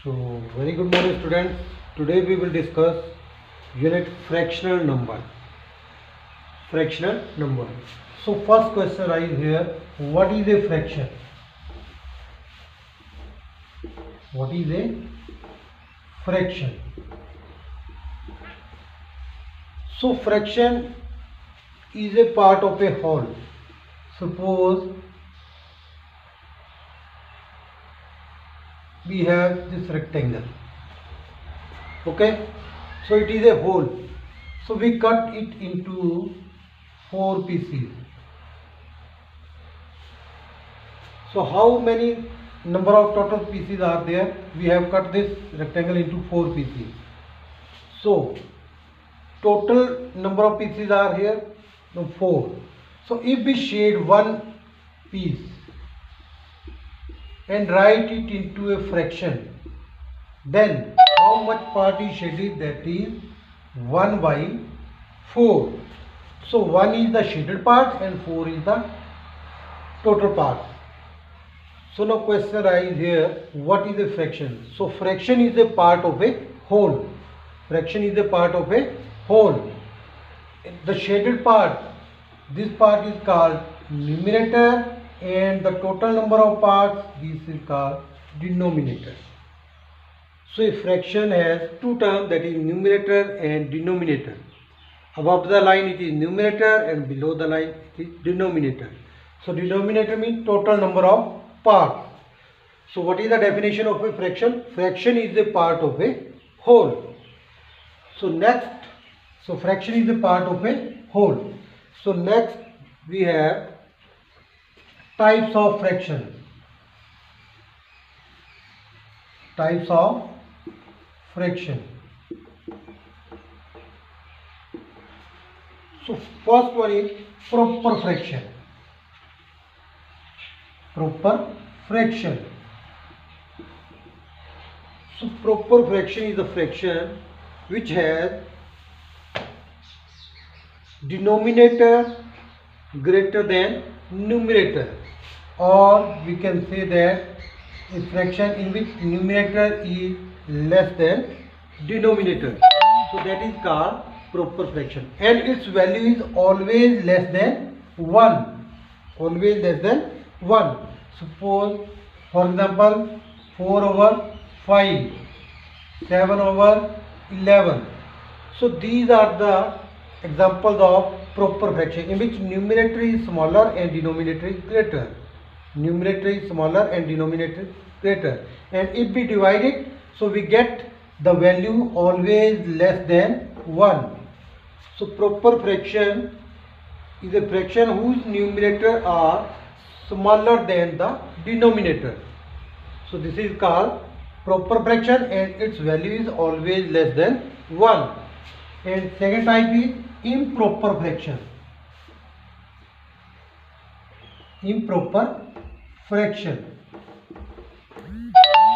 So, very good morning students. Today we will discuss unit fractional number. Fractional number. So first question is here, what is a fraction? What is a fraction? So fraction is a part of a whole. Suppose we have this rectangle. Okay, so it is a whole. So we cut it into 4 pieces. So how many number of total pieces are there? We have cut this rectangle into 4 pieces. So total number of pieces are here 4. So if we shade one piece and write it into a fraction, then how much part is shaded? That is 1 by 4. So 1 is the shaded part and 4 is the total part. So now question arises here, what is a fraction? So fraction is a part of a whole. Fraction is a part of a whole. The shaded part, this part is called numerator, and the total number of parts, this is called denominator. So a fraction has two terms, that is numerator and denominator. Above the line it is numerator and below the line it is denominator. So denominator means total number of parts. So what is the definition of a fraction? Fraction is a part of a whole. So next, so fraction is a part of a whole. So next we have types of fraction. Types of fraction. So first one is proper fraction. Proper fraction. So proper fraction is a fraction which has denominator greater than numerator, or we can say that a fraction in which numerator is less than denominator. So that is called proper fraction, and its value is always less than 1. Always less than 1. Suppose, for example, 4 over 5, 7 over 11. So these are the examples of proper fraction in which numerator is smaller and denominator is greater. Numerator is smaller and denominator is greater. And if we divide it, so we get the value always less than 1. So proper fraction is a fraction whose numerator are smaller than the denominator. So this is called proper fraction and its value is always less than 1. And second type is improper fraction. Improper fraction.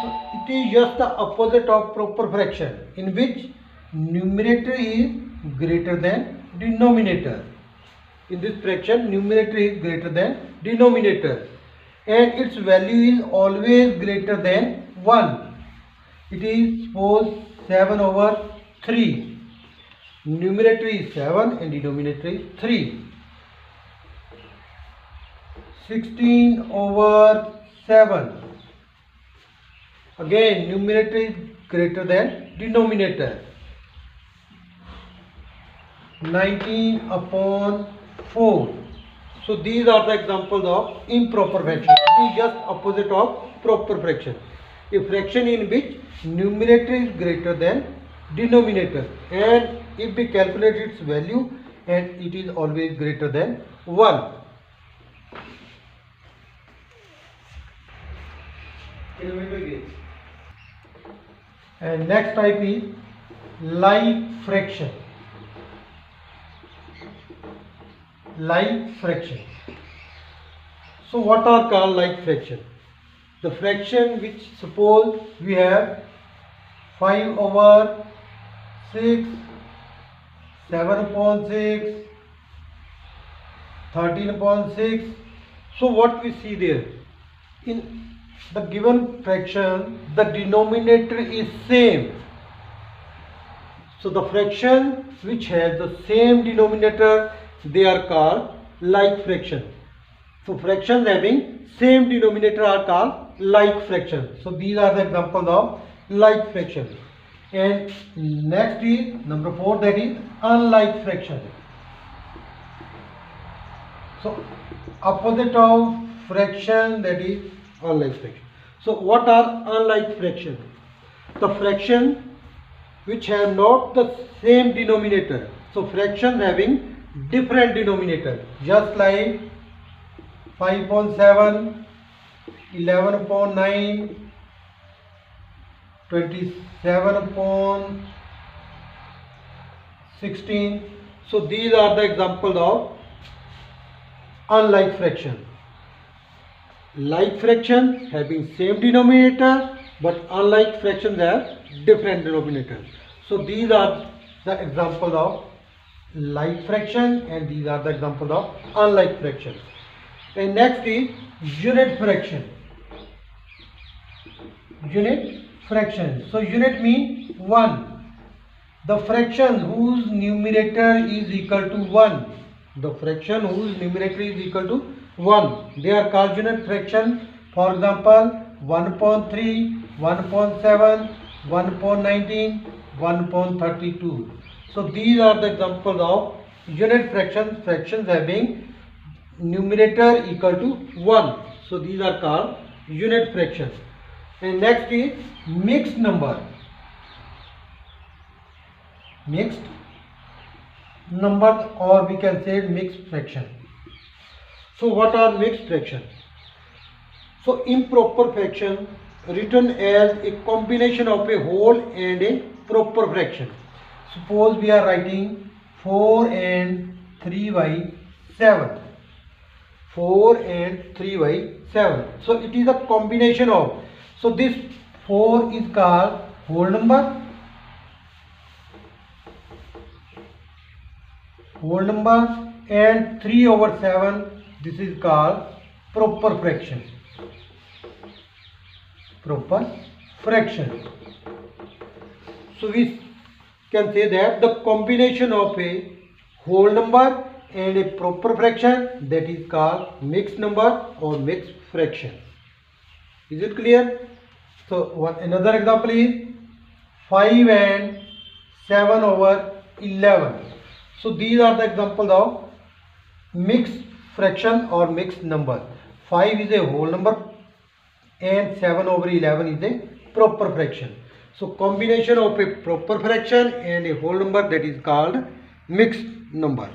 So it is just the opposite of proper fraction, in which numerator is greater than denominator. In this fraction, numerator is greater than denominator and its value is always greater than 1. It is suppose 7 over 3. Numerator is 7 and denominator is 3. 16 over 7. Again, numerator is greater than denominator. 19 upon 4. So these are the examples of improper fraction. It is just opposite of proper fraction. A fraction in which numerator is greater than denominator, and if we calculate its value, and it is always greater than 1. And next type is like fraction. Like fraction. So what are called like fraction? The fraction which, suppose we have 5 over 6, 7 upon 6, 13 upon 6. So what we see there? In the given fraction, the denominator is same. So the fraction which has the same denominator, they are called like fraction. So fractions having same denominator are called like fraction. So these are the examples of like fraction. And next is number 4, that is unlike fraction. So opposite of fraction, that is unlike fraction. So what are unlike fraction? The fraction which have not the same denominator. So fractions having different denominator, just like 5.7, 11.9, 27.16. So these are the examples of unlike fraction. Like fraction having same denominator, but unlike fractions have different denominator. So these are the examples of like fraction, and these are the examples of unlike fraction. And next is unit fraction. Unit fraction. So unit means 1. The fraction whose numerator is equal to 1. The fraction whose numerator is equal to 1. They are called unit fraction. For example, 1.3, 1.7, 1.19, 1.32. So these are the examples of unit fractions. Fractions having numerator equal to 1. So these are called unit fractions. And next is mixed number. Mixed number, or we can say mixed fraction. So what are mixed fractions? So improper fraction written as a combination of a whole and a proper fraction. Suppose we are writing 4 and 3 by 7. 4 and 3 by 7. So it is a combination of. So this 4 is called whole number. Whole number, and 3 over 7, this is called proper fraction. Proper fraction. So we can say that the combination of a whole number and a proper fraction, that is called mixed number or mixed fraction. Is it clear? So another example is 5 and 7 over 11. So these are the examples of mixed fraction or mixed number. 5 is a whole number and 7 over 11 is a proper fraction. So combination of a proper fraction and a whole number, that is called mixed number.